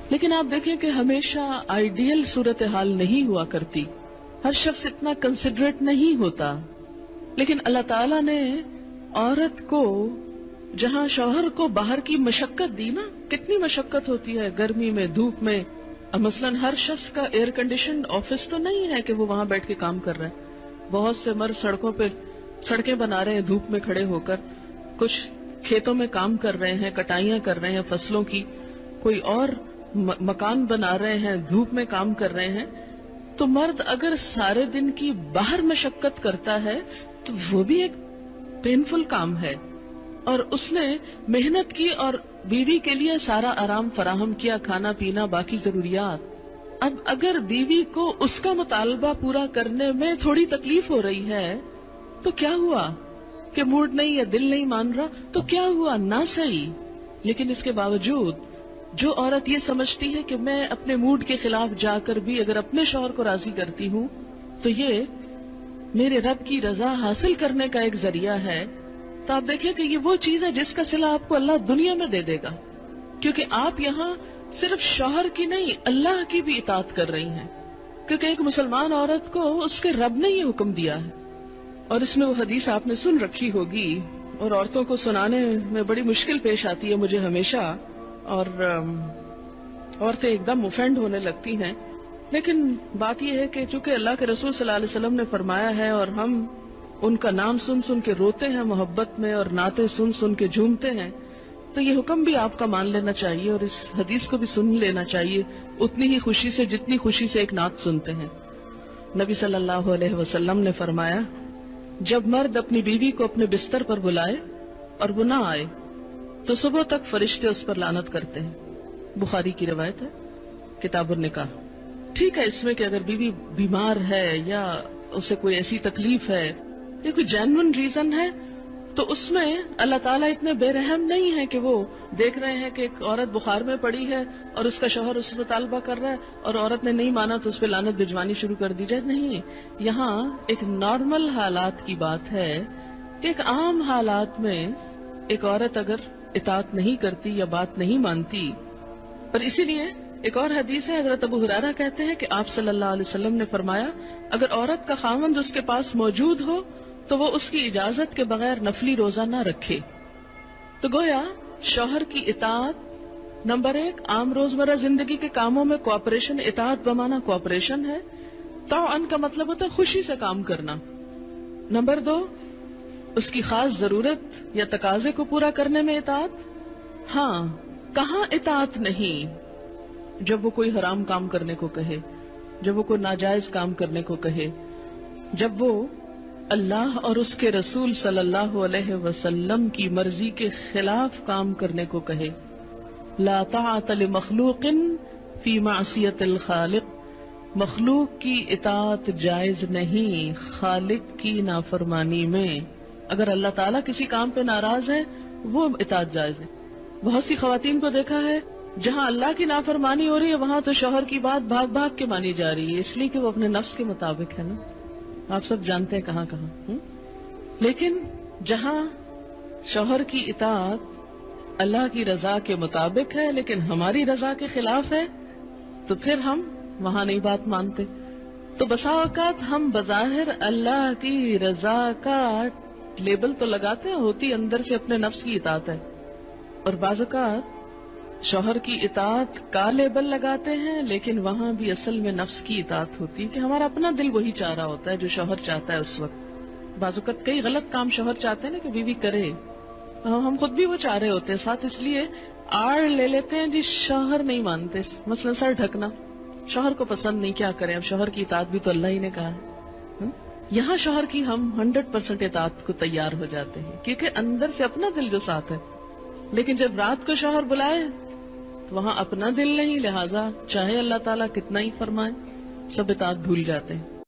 لیکن آپ دیکھیں کہ ہمیشہ آئیڈیل صورتحال نہیں ہوا کرتی، ہر شخص اتنا کنسیڈریٹ نہیں ہوتا. لیکن اللہ تعالیٰ نے عورت کو جہاں شوہر کو باہر کی مشقت دی نا، کتنی مشقت ہوتی ہے گرمی میں، دھوپ میں. مثلاً ہر شخص کا ایئر کنڈیشنڈ آفس تو نہیں ہے کہ وہ وہاں بیٹھ کے کام کر رہا ہے. بہت سے مرد سڑکوں پہ سڑکیں بنا رہے ہیں دھوپ میں کھڑے ہو کر، کچھ کھیتوں میں کام کر رہے ہیں، کٹائیاں کر رہے ہیں فصلوں کی، کوئی اور مکان بنا رہے ہیں، دھوپ میں کام کر رہے ہیں. تو مرد اگر سارے دن کی باہر مشقت کرتا ہے تو وہ بھی ایک پینفل کام ہے، اور اس نے محنت کی اور بیوی کے لیے سارا آرام فراہم کیا، کھانا پینا باقی ضروریات. اب اگر بیوی کو اس کا مطالبہ پورا کرنے میں تھوڑی تکلیف ہو رہی ہے تو کیا ہوا کہ موڈ نہیں یا دل نہیں مان رہا تو کیا ہوا، نہ صحیح. لیکن اس کے باوجود جو عورت یہ سمجھتی ہے کہ میں اپنے موڈ کے خلاف جا کر بھی اگر اپنے شوہر کو راضی کرتی ہوں تو یہ میرے رب کی رضا حاصل کرنے کا ایک ذریعہ ہے، تو آپ دیکھیں کہ یہ وہ چیز ہے جس کا صلہ آپ کو اللہ دنیا میں دے دے گا، کیونکہ آپ یہاں صرف شوہر کی نہیں اللہ کی بھی اطاعت کر رہی ہیں. کیونکہ ایک مسلمان عورت کو اس کے رب نے یہ حکم دیا ہے. اور اس میں وہ حدیث آپ نے سن رکھی ہوگی اور عورتوں کو سنانے میں بڑی مشکل پیش آتی ہے مجھے ہمیشہ، اور عورتیں ایک دم اوفینڈ ہونے لگتی ہیں. لیکن بات یہ ہے کہ چونکہ اللہ کے رسول صلی اللہ علیہ وسلم نے فرمایا ہے اور ہم ان کا نام سن سن کے روتے ہیں محبت میں اور نعتیں سن سن کے جھومتے ہیں، تو یہ حکم بھی آپ کا مان لینا چاہیے اور اس حدیث کو بھی سن لینا چاہیے اتنی ہی خوشی سے جتنی خوشی سے ایک نعت سنتے ہیں. نبی صلی اللہ علیہ وسلم نے فرمایا جب مرد اپنی بیوی کو اپنے بستر پر بلائے اور وہ نہ آئے تو صبح تک فرشتے اس پر لعنت کرتے ہیں. بخاری کی روایت ہے، کتاب النکاح. ٹھیک ہے اس میں کہ اگر بیوی بیمار ہے یا اسے کوئی ایسی تکلیف ہے یا کوئی جینون ریزن ہے تو اس میں اللہ تعالیٰ اتنے بے رحم نہیں ہے کہ وہ دیکھ رہے ہیں کہ ایک عورت بخار میں پڑی ہے اور اس کا شوہر اس سے مطالبہ کر رہا ہے اور عورت نے نہیں مانا تو اس پہ لعنت بھجوانی شروع کر دی جائے. نہیں، یہاں ایک نارمل حالات کی بات ہے، ایک عام حالات میں ایک عورت اگر اطاعت نہیں کرتی یا بات نہیں مانتی. پر اسی لیے ایک اور حدیث ہے، حضرت ابو ہریرہ کہتے ہیں کہ آپ صلی اللہ علیہ وسلم نے فرمایا اگر عورت کا خاوند اس کے پاس موجود ہو تو وہ اس کی اجازت کے بغیر نفلی روزہ نہ رکھے. تو گویا شوہر کی اطاعت نمبر 1 عام روزمرہ زندگی کے کاموں میں کوآپریشن، اطاعت بمانا کوآپریشن ہے. طوعاً کا مطلب ہوتا ہے خوشی سے کام کرنا. نمبر 2 اس کی خاص ضرورت یا تقاضے کو پورا کرنے میں اطاعت. ہاں، کہاں اطاعت نہیں؟ جب وہ کوئی حرام کام کرنے کو کہے، جب وہ کوئی ناجائز کام کرنے کو کہے، جب وہ اللہ اور اس کے رسول صلی اللہ علیہ وسلم کی مرضی کے خلاف کام کرنے کو کہے. لا طاعت لمخلوق فی معصیت الخالق. مخلوق کی اطاعت جائز نہیں خالق کی نافرمانی میں. اگر اللہ تعالیٰ کسی کام پہ ناراض ہے وہ اطاعت جائز ہے. بہت سی خواتین کو دیکھا ہے جہاں اللہ کی نافرمانی ہو رہی ہے وہاں تو شوہر کی بات بھاگ بھاگ کے مانی جا رہی ہے، اس لیے کہ وہ اپنے نفس کے مطابق ہے نا. آپ سب جانتے ہیں کہاں کہاں. لیکن جہاں شوہر کی اطاعت اللہ کی رضا کے مطابق ہے لیکن ہماری رضا کے خلاف ہے تو پھر ہم وہاں نہیں بات مانتے. تو بسا اوقات ہم بظاہر اللہ کی رضا کا لیبل تو لگاتے ہیں، ہوتی اندر سے اپنے نفس کی اطاعت ہے. اور بعض اوقات شوہر کی اطاعت کا لیبل لگاتے ہیں لیکن وہاں بھی اصل میں نفس کی اطاعت ہوتی ہے کہ ہمارا اپنا دل وہی چاہ رہا ہوتا ہے جو شوہر چاہتا ہے اس وقت. بعض اوقات کئی غلط کام شوہر چاہتے ہیں نا کہ بیوی کرے، ہم خود بھی وہ چاہ رہے ہوتے ہیں ساتھ، اس لیے آڑ لے لیتے ہیں جی شوہر نہیں مانتے. مثلا سر ڈھکنا شوہر کو پسند نہیں، کیا کریں، اب شوہر کی اطاعت بھی تو اللہ ہی نے کہا ہے. یہاں شوہر کی ہم 100% اطاعت کو تیار ہو جاتے ہیں کیونکہ اندر سے اپنا دل جو ساتھ ہے. لیکن جب رات کو شوہر بلائے تو وہاں اپنا دل نہیں، لہذا چاہے اللہ تعالیٰ کتنا ہی فرمائے سب اطاعت بھول جاتے ہیں.